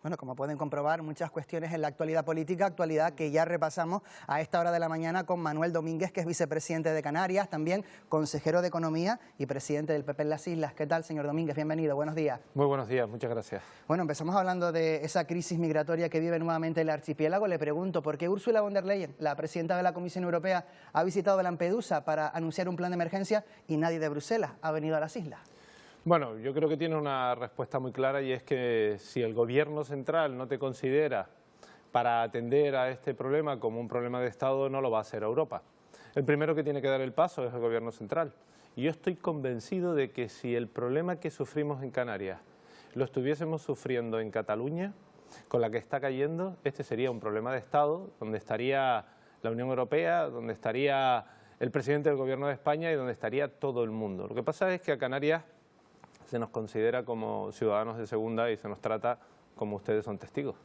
Bueno, como pueden comprobar, muchas cuestiones en la actualidad política, actualidad que ya repasamos a esta hora de la mañana con Manuel Domínguez, que es vicepresidente de Canarias, también consejero de Economía y presidente del PP en las Islas. ¿Qué tal, señor Domínguez? Bienvenido, buenos días. Muy buenos días, muchas gracias. Bueno, empezamos hablando de esa crisis migratoria que vive nuevamente el archipiélago. Le pregunto, ¿por qué Ursula von der Leyen, la presidenta de la Comisión Europea, ha visitado Lampedusa para anunciar un plan de emergencia y nadie de Bruselas ha venido a las islas? Bueno, yo creo que tiene una respuesta muy clara y es que si el gobierno central no te considera para atender a este problema como un problema de Estado, no lo va a hacer Europa. El primero que tiene que dar el paso es el gobierno central. Y yo estoy convencido de que si el problema que sufrimos en Canarias lo estuviésemos sufriendo en Cataluña, con la que está cayendo, este sería un problema de Estado, donde estaría la Unión Europea, donde estaría el presidente del gobierno de España y donde estaría todo el mundo. Lo que pasa es que a Canarias se nos considera como ciudadanos de segunda y se nos trata como ustedes son testigos.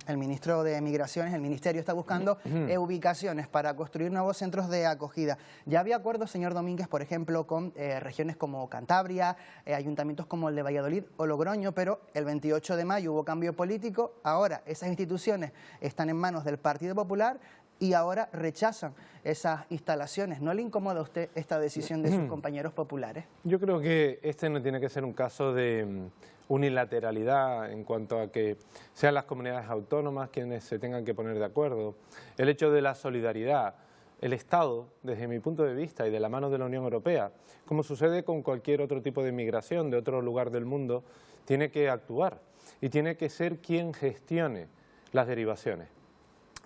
El ministro de Migraciones, el ministerio está buscando ubicaciones para construir nuevos centros de acogida. Ya había acuerdos, señor Domínguez, por ejemplo, con regiones como Cantabria, ayuntamientos como el de Valladolid o Logroño, pero el 28 de mayo hubo cambio político. Ahora esas instituciones están en manos del Partido Popular y ahora rechazan esas instalaciones. ¿No le incomoda a usted esta decisión de sus compañeros populares? Yo creo que este no tiene que ser un caso de unilateralidad en cuanto a que sean las comunidades autónomas quienes se tengan que poner de acuerdo. El hecho de la solidaridad, el Estado, desde mi punto de vista y de la mano de la Unión Europea, como sucede con cualquier otro tipo de migración de otro lugar del mundo, tiene que actuar y tiene que ser quien gestione las derivaciones.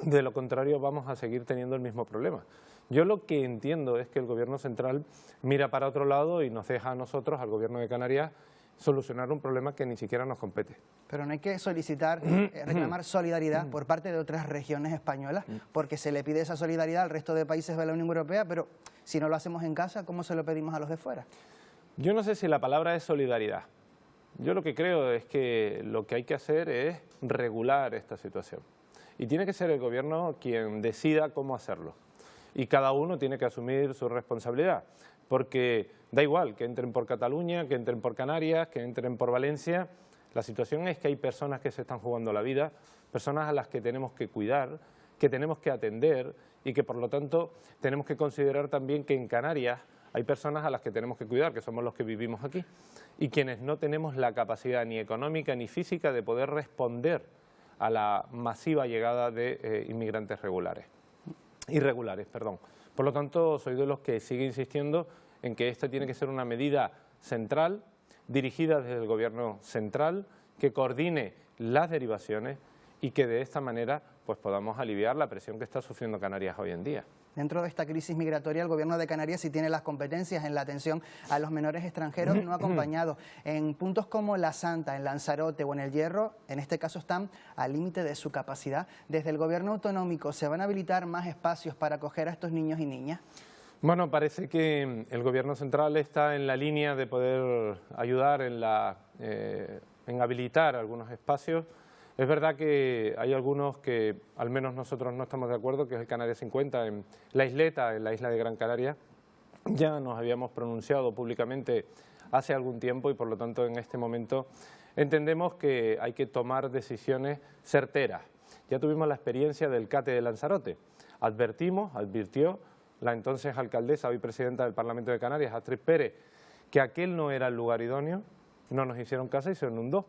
De lo contrario vamos a seguir teniendo el mismo problema. Yo lo que entiendo es que el gobierno central mira para otro lado y nos deja a nosotros, al gobierno de Canarias, solucionar un problema que ni siquiera nos compete. Pero no hay que solicitar, reclamar solidaridad por parte de otras regiones españolas, porque se le pide esa solidaridad al resto de países de la Unión Europea, pero si no lo hacemos en casa, ¿cómo se lo pedimos a los de fuera? Yo no sé si la palabra es solidaridad. Yo lo que creo es que lo que hay que hacer es regular esta situación. Y tiene que ser el gobierno quien decida cómo hacerlo. Y cada uno tiene que asumir su responsabilidad, porque da igual que entren por Cataluña, que entren por Canarias, que entren por Valencia. La situación es que hay personas que se están jugando la vida, personas a las que tenemos que cuidar, que tenemos que atender y que por lo tanto tenemos que considerar también que en Canarias hay personas a las que tenemos que cuidar, que somos los que vivimos aquí, y quienes no tenemos la capacidad ni económica ni física de poder responder a la masiva llegada de inmigrantes irregulares. Por lo tanto, soy de los que sigue insistiendo en que esta tiene que ser una medida central, dirigida desde el gobierno central, que coordine las derivaciones y que de esta manera pues, podamos aliviar la presión que está sufriendo Canarias hoy en día. Dentro de esta crisis migratoria, el gobierno de Canarias sí tiene las competencias en la atención a los menores extranjeros no acompañados. En puntos como La Santa, en Lanzarote o en El Hierro, en este caso están al límite de su capacidad. Desde el gobierno autonómico, ¿se van a habilitar más espacios para acoger a estos niños y niñas? Bueno, parece que el gobierno central está en la línea de poder ayudar en habilitar algunos espacios. Es verdad que hay algunos que al menos nosotros no estamos de acuerdo, que es el Canarias 50 en la isleta, en la isla de Gran Canaria. Ya nos habíamos pronunciado públicamente hace algún tiempo y por lo tanto en este momento entendemos que hay que tomar decisiones certeras. Ya tuvimos la experiencia del CATE de Lanzarote. Advirtió la entonces alcaldesa, hoy presidenta del Parlamento de Canarias, Astrid Pérez, que aquel no era el lugar idóneo, no nos hicieron caso y se inundó.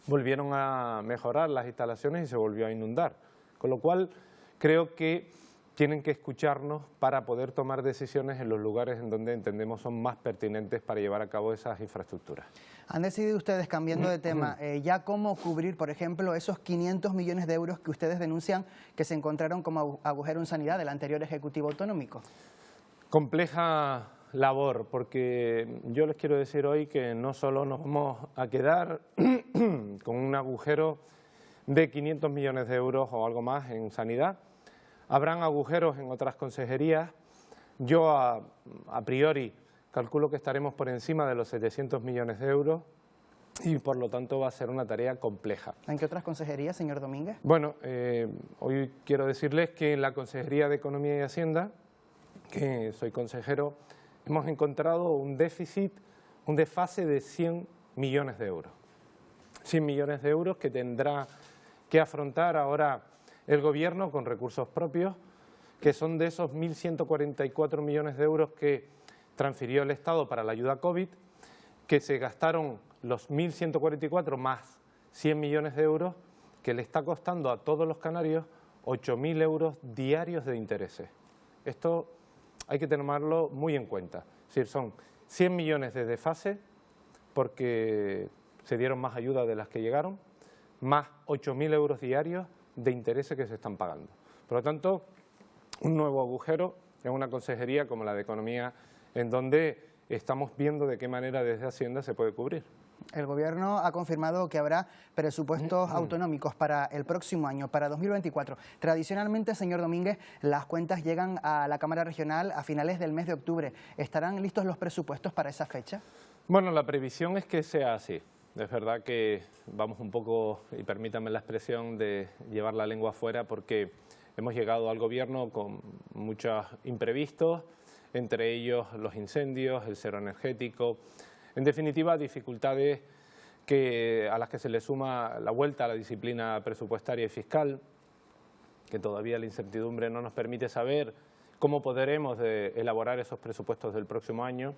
Volvieron a mejorar las instalaciones y se volvió a inundar. Con lo cual, creo que tienen que escucharnos para poder tomar decisiones en los lugares en donde entendemos son más pertinentes para llevar a cabo esas infraestructuras. Han decidido ustedes, cambiando de tema, ya cómo cubrir, por ejemplo, esos 500 millones de euros que ustedes denuncian que se encontraron como agujero en sanidad del anterior Ejecutivo Autonómico. Compleja labor, porque yo les quiero decir hoy que no solo nos vamos a quedar con un agujero de 500 millones de euros o algo más en sanidad, habrán agujeros en otras consejerías. Yo a priori calculo que estaremos por encima de los 700 millones de euros y por lo tanto va a ser una tarea compleja. ¿En qué otras consejerías, señor Domínguez? Bueno, hoy quiero decirles que en la Consejería de Economía y Hacienda, que soy consejero, hemos encontrado un déficit, un desfase de 100 millones de euros. 100 millones de euros que tendrá que afrontar ahora el Gobierno con recursos propios, que son de esos 1.144 millones de euros que transfirió el Estado para la ayuda COVID, que se gastaron los 1.144 más 100 millones de euros, que le está costando a todos los canarios 8.000 euros diarios de intereses. Esto hay que tomarlo muy en cuenta. Es decir, son 100 millones de desfase porque se dieron más ayudas de las que llegaron, más 8.000 euros diarios de intereses que se están pagando. Por lo tanto, un nuevo agujero en una consejería como la de Economía, en donde estamos viendo de qué manera desde Hacienda se puede cubrir. El Gobierno ha confirmado que habrá presupuestos autonómicos para el próximo año, para 2024. Tradicionalmente, señor Domínguez, las cuentas llegan a la Cámara Regional a finales del mes de octubre. ¿Estarán listos los presupuestos para esa fecha? Bueno, la previsión es que sea así. Es verdad que vamos un poco, y permítanme la expresión, de llevar la lengua afuera porque hemos llegado al Gobierno con muchos imprevistos, entre ellos los incendios, el cero energético. En definitiva, dificultades a las que se le suma la vuelta a la disciplina presupuestaria y fiscal, que todavía la incertidumbre no nos permite saber cómo podremos elaborar esos presupuestos del próximo año,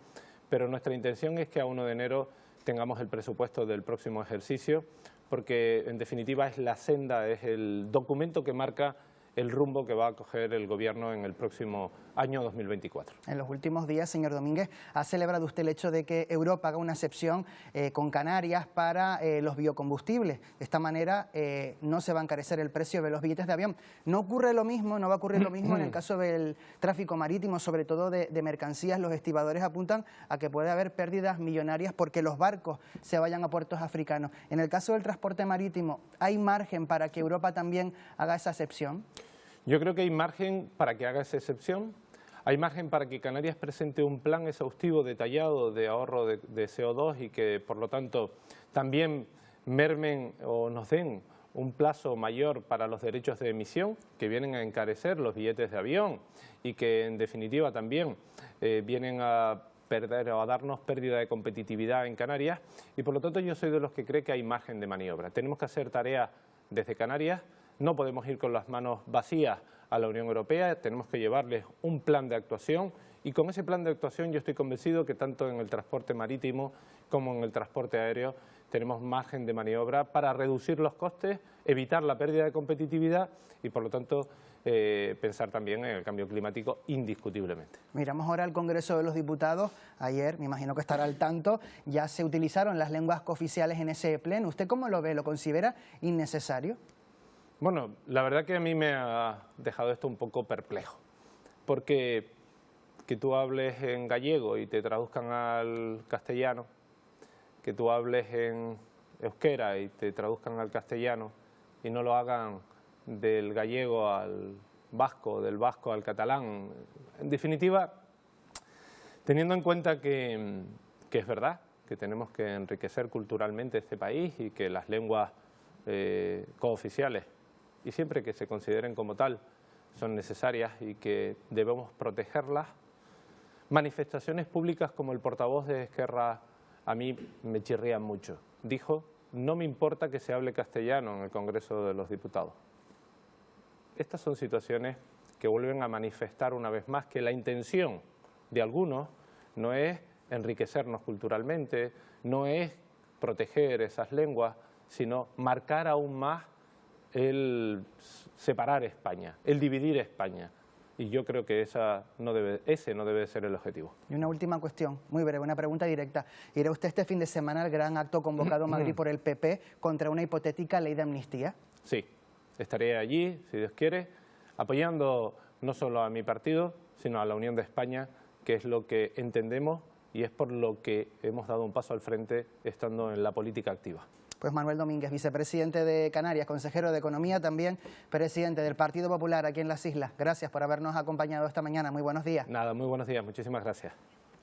pero nuestra intención es que a 1 de enero tengamos el presupuesto del próximo ejercicio, porque en definitiva es la senda, es el documento que marca el rumbo que va a coger el Gobierno en el próximo año 2024. En los últimos días, señor Domínguez, ha celebrado usted el hecho de que Europa haga una excepción con Canarias para los biocombustibles. De esta manera no se va a encarecer el precio de los billetes de avión. No ocurre lo mismo, no va a ocurrir lo mismo en el caso del tráfico marítimo, sobre todo de mercancías. Los estibadores apuntan a que puede haber pérdidas millonarias porque los barcos se vayan a puertos africanos. En el caso del transporte marítimo, ¿hay margen para que Europa también haga esa excepción? Yo creo que hay margen para que haga esa excepción, hay margen para que Canarias presente un plan exhaustivo, detallado de ahorro de CO2 y que, por lo tanto, también mermen o nos den un plazo mayor para los derechos de emisión, que vienen a encarecer los billetes de avión y que, en definitiva, también vienen a perder o a darnos pérdida de competitividad en Canarias. Y, por lo tanto, yo soy de los que cree que hay margen de maniobra. Tenemos que hacer tareas desde Canarias. No podemos ir con las manos vacías a la Unión Europea, tenemos que llevarles un plan de actuación y con ese plan de actuación yo estoy convencido que tanto en el transporte marítimo como en el transporte aéreo tenemos margen de maniobra para reducir los costes, evitar la pérdida de competitividad y por lo tanto pensar también en el cambio climático indiscutiblemente. Miramos ahora al Congreso de los Diputados. Ayer, me imagino que estará al tanto, ya se utilizaron las lenguas cooficiales en ese pleno. ¿Usted cómo lo ve? ¿Lo considera innecesario? Bueno, la verdad que a mí me ha dejado esto un poco perplejo, porque que tú hables en gallego y te traduzcan al castellano, que tú hables en euskera y te traduzcan al castellano y no lo hagan del gallego al vasco, del vasco al catalán. En definitiva, teniendo en cuenta que es verdad que tenemos que enriquecer culturalmente este país y que las lenguas cooficiales y siempre que se consideren como tal son necesarias y que debemos protegerlas. Manifestaciones públicas como el portavoz de Esquerra a mí me chirrían mucho. Dijo, no me importa que se hable castellano en el Congreso de los Diputados. Estas son situaciones que vuelven a manifestar una vez más que la intención de algunos no es enriquecernos culturalmente, no es proteger esas lenguas, sino marcar aún más el separar España, el dividir España. Y yo creo que ese no debe ser el objetivo. Y una última cuestión, muy breve, una pregunta directa. ¿Irá usted este fin de semana al gran acto convocado en Madrid por el PP contra una hipotética ley de amnistía? Sí, estaré allí, si Dios quiere, apoyando no solo a mi partido, sino a la Unión de España, que es lo que entendemos y es por lo que hemos dado un paso al frente estando en la política activa. Pues Manuel Domínguez, vicepresidente de Canarias, consejero de Economía, también presidente del Partido Popular aquí en las Islas. Gracias por habernos acompañado esta mañana. Muy buenos días. Nada, muy buenos días. Muchísimas gracias.